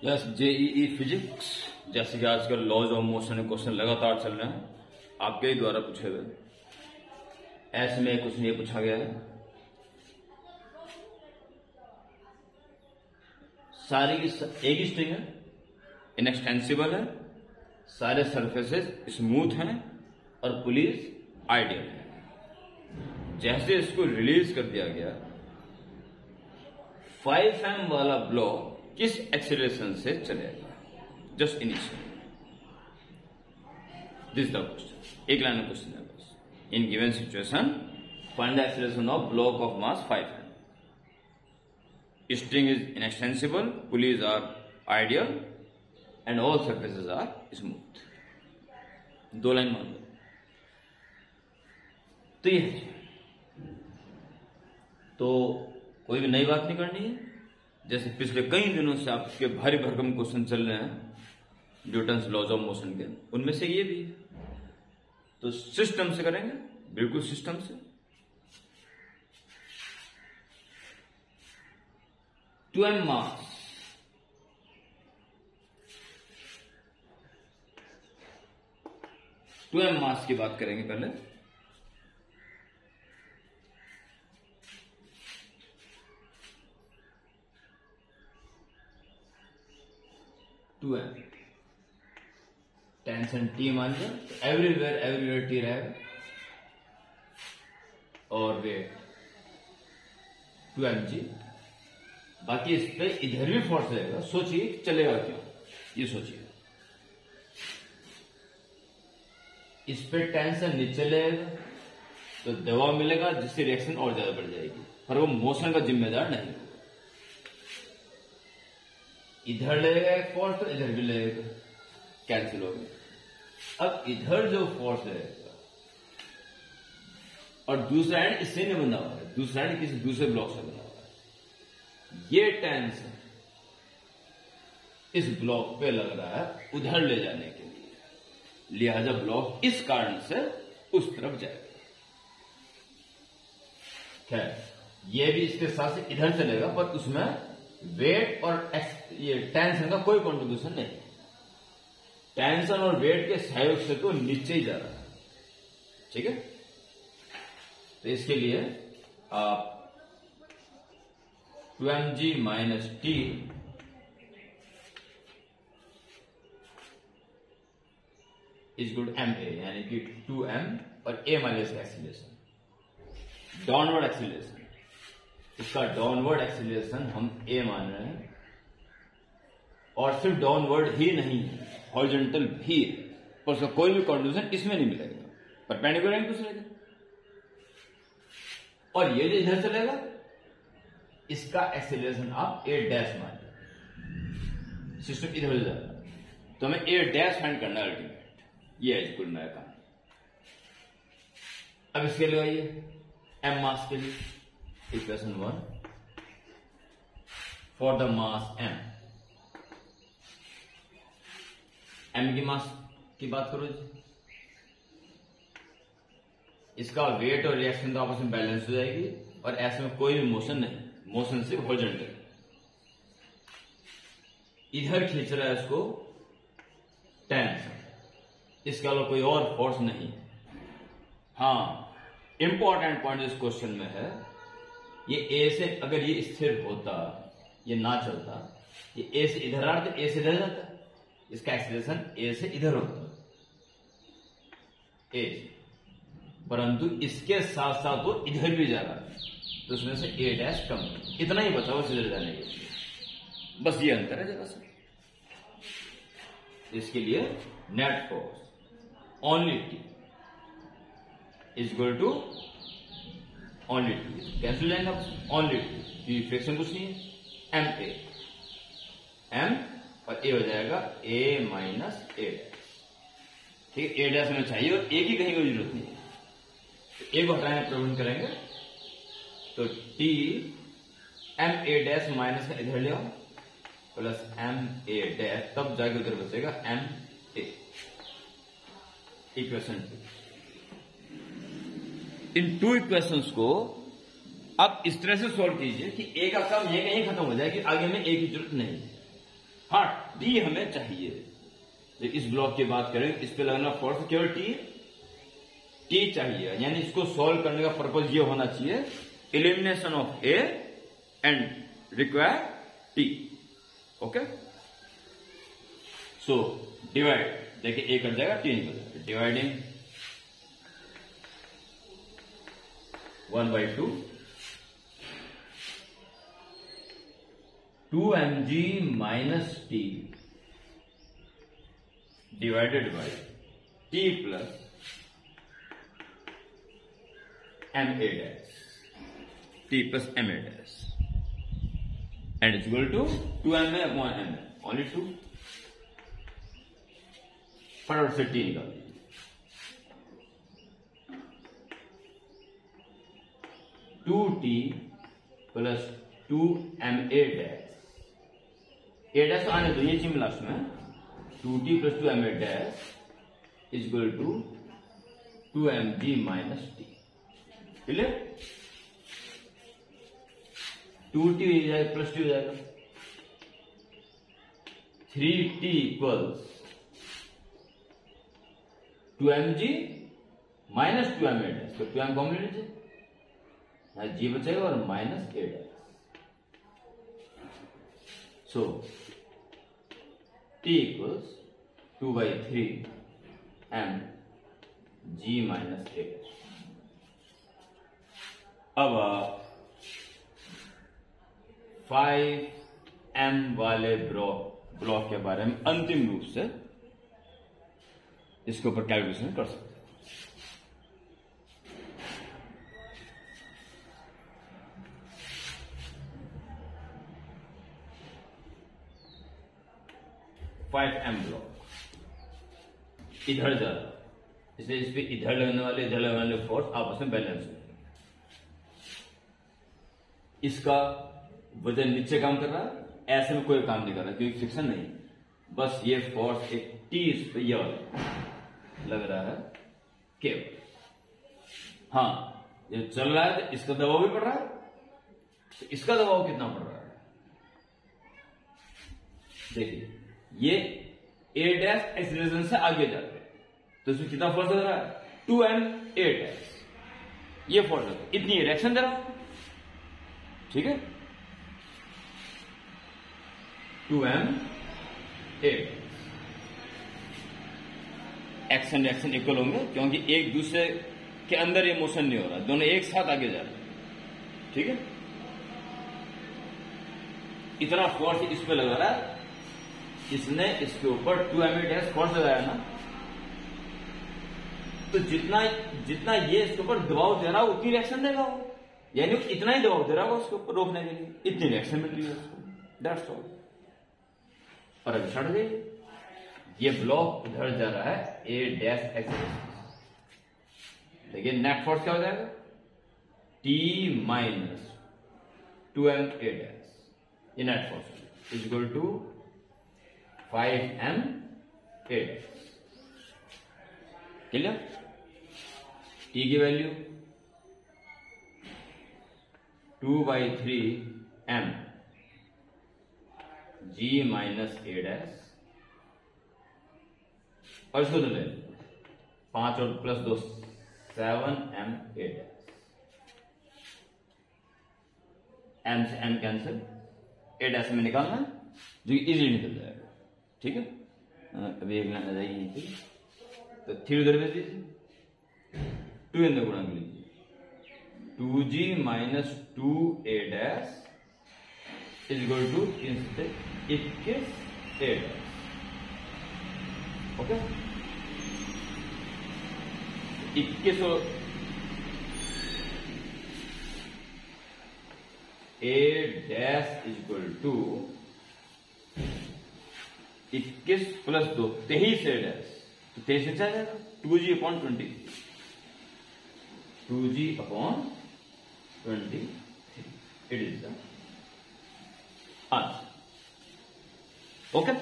Yes, JEE physics, जैसे कि आजकल लॉज ऑफ मोशन के क्वेश्चन लगातार चल रहे हैं आपके ही द्वारा पूछे हुए। ऐसे में क्वेश्चन ये पूछा गया है, सारी की एक ही स्ट्रिंग है, इनएक्सटेंसिबल है, सारे सरफेसेस स्मूथ हैं और पुलिस आइडियल है। जैसे इसको रिलीज कर दिया गया, 5m वाला ब्लॉक किस एक्सीलरेशन से चलेगा, just initial. This the question, एक लाइन में क्वेश्चन है बस। In given situation find the acceleration of block of mass 5m। String is inextensible, pulleys are ideal and all surfaces are smooth. दो line मान लो तो ये है। तो कोई भी नई बात नहीं करनी है। जैसे पिछले कई दिनों से आपके भारी भरकम क्वेश्चन चल रहे हैं न्यूटन्स लॉज ऑफ मोशन के, उनमें से ये भी है। तो सिस्टम से करेंगे, बिल्कुल सिस्टम से। 2m मास, मास की बात करेंगे पहले। टेंशन T मान लो, एवरीवेयर T रहेगा और वेट 2mg। बाकी इस पे इधर भी फोर्स रहेगा। सोचिए चलेगा क्यों, ये सोचिए। इस पे टेंशन नीचे चलेगा तो दबाव मिलेगा जिससे रिएक्शन और ज्यादा बढ़ जाएगी, पर वो मोशन का जिम्मेदार नहीं। इधर लगेगा एक फोर्स तो इधर भी लगेगा, कैंसिल हो गया। अब इधर जो फोर्स लगेगा और दूसरा एंड इससे नहीं बना हुआ है, दूसरा एंड किसी दूसरे ब्लॉक से बना हुआ है। ये टेंशन इस ब्लॉक पे लग रहा है उधर ले जाने के लिए, लिहाजा ब्लॉक इस कारण से उस तरफ जाएगा। खैर, ये भी इसके साथ से इधर चलेगा, पर उसमें वेट और ये टेंशन का कोई कंट्रीब्यूशन नहीं। टेंशन और वेट के सहयोग से तो नीचे ही जा रहा है, ठीक है। तो इसके लिए आप 2mg minus T is equal to ma, यानी कि 2m और a माइनस का एक्सीलरेशन, डाउनवर्ड एक्सीलरेशन। इसका डाउनवर्ड एक्सीलरेशन हम a मान रहे हैं, और सिर्फ डाउनवर्ड ही नहीं, हॉरिजॉन्टल भी है, पर उसका कोई भी कंट्रीब्यूशन इसमें नहीं मिलेगा, परपेंडिकुलर एक दूसरे के। और ये जो इधर चलेगा इसका एक्सीलरेशन आप a डैश मान लो। सिस्टम इधर जा रहा है तो हमें a डैश फाइंड करना है अल्टीमेट। ये है कुल नया काम। अब इसके लिए आइए m मास के लिए equation 1 for the mass m की मास की बात करो जी। इसका वेट और रिएक्शन तो आपस में बैलेंस हो जाएगी और ऐसे में कोई भी मोशन नहीं, मोशन सिर्फ हॉरिजॉन्टल। इधर खींच रहा है इसको टेंशन, इसके अलावा कोई और फोर्स नहीं। हाँ, इंपॉर्टेंट पॉइंट इस क्वेश्चन में है, ये ए से अगर ये स्थिर होता, ये ना चलता, ये ए से इधर आता, ए से इधर जाता, इसका एक्सीलरेशन ए से इधर होता, ए से, परंतु इसके साथ साथ वो इधर भी जा रहा है, तो उसमें से ए डैश कम। इतना ही बचा बस इधर जाने के लिए, बस ये अंतर है जरा सा। इसके लिए net force only T is equal to only T, cancel जाएंगे आप, ओनली T, फ्रिक्शन कुछ नहीं है, m और a हो जाएगा a माइनस a डैश। ठीक है, a डैश में चाहिए और a की कहीं कोई जरूरत नहीं है, तो a को हटाने प्रिवेंट करेंगे तो T m a dash minus का इधर ले आओ प्लस m a डैश, तब जाके उधर बचेगा m a। Equation 2। In two equations को आप इस तरह से सॉल्व कीजिए कि ए का काम ये कहीं खत्म हो जाए कि आगे में ए की जरूरत नहीं है। हाँ टी हमें चाहिए, तो इस ब्लॉक की बात करें, इस पे लगना फोर्स केवल टी चाहिए, यानी इसको सॉल्व करने का पर्पज ये होना चाहिए, elimination of A and require T. Okay, so divide, देखिए ए कट जाएगा, टी निकल जाएगा, dividing 1/2 2mg minus t divided by t plus ma dash, t plus ma dash, and it's equal to 2ma upon ma, only 2। फटाफट से t निकाल, 2t plus 2ma dash, ए dash तो आने दो, ये चिम लास्ट में, 2t plus 2ma dash is equal to 2mg minus t। Clear, 2t हो जाएगा प्लस टी हो जाएगा, 3t equals 2mg minus 2ma dash, तो 2m कॉमन ले लीजिए, यहाँ g बचेगा और minus a dash, so t equals 2/3 m g minus a। अब 5m वाले ब्लॉक के बारे में अंतिम रूप से इसके ऊपर कैलकुलेशन कर सकते हैं। 5m ब्लॉक इधर जा रहा, इसलिए इस पे इधर लगने वाले इधर लगने वाले फोर्स आपस में बैलेंस है। इसका वजन नीचे काम कर रहा है, ऐसे में कोई काम नहीं कर रहा क्योंकि फ्रिक्शन नहीं, बस ये फोर्स एक टी इस पे ये लग रहा है केवल। हाँ, ये चल रहा है तो इसका दबाव भी पड़ रहा है, तो इसका दबाव कितना पड़ रहा है देखिए, ये ए डैश एक्सीलरेशन से आगे जाते हैं तो इसमें कितना फोर्स लग रहा है 2ma डैश, ये फोर्स लगता है, इतनी रिएक्शन दे रहा है, ठीक है, 2ma। एक्शन रिएक्शन इक्वल होंगे क्योंकि एक दूसरे के अंदर ये मोशन नहीं हो रहा, दोनों एक साथ आगे जा रहे हैं, ठीक है। इतना फोर्स इस पे लगा रहा है, इसने इसके ऊपर 2ma डैश फोर्स लगाया ना, तो जितना ये इसके ऊपर दबाव दे रहा है उतनी रिएक्शन देगा वो, यानी इतना ही दबाव दे रहा होगा उसके ऊपर रोकने के लिए, इतनी रिएक्शन मिल रही है उसको, दैट्स ऑल। और अभी छट गई, ये ब्लॉक उधर जा रहा है ए डैश एक्सीलरेशन, देखिए नेट फोर्स क्या हो जाएगा T माइनस 2ma डैश, ये net force is equal to 5ma dash. Clear, T की value 2/3m g minus a dash, और इसको तो ले 5 और प्लस 2 7ma डैश, m से m कैंसिल, a डैश में निकालना है जो इजीली निकल जाएगा, ठीक है। अभी एक लाइन आ जाएगी तो 3 उधर भेज दीजिए, 2 अंदर गुणा कर लीजिए, 2g minus 2a dash is equal to 21a dash, okay. 21 a dash is equal to 21 plus 2 23 a dash, तो 23 से जाएगा 2g upon 23, 2g upon 23, it is the answer, okay.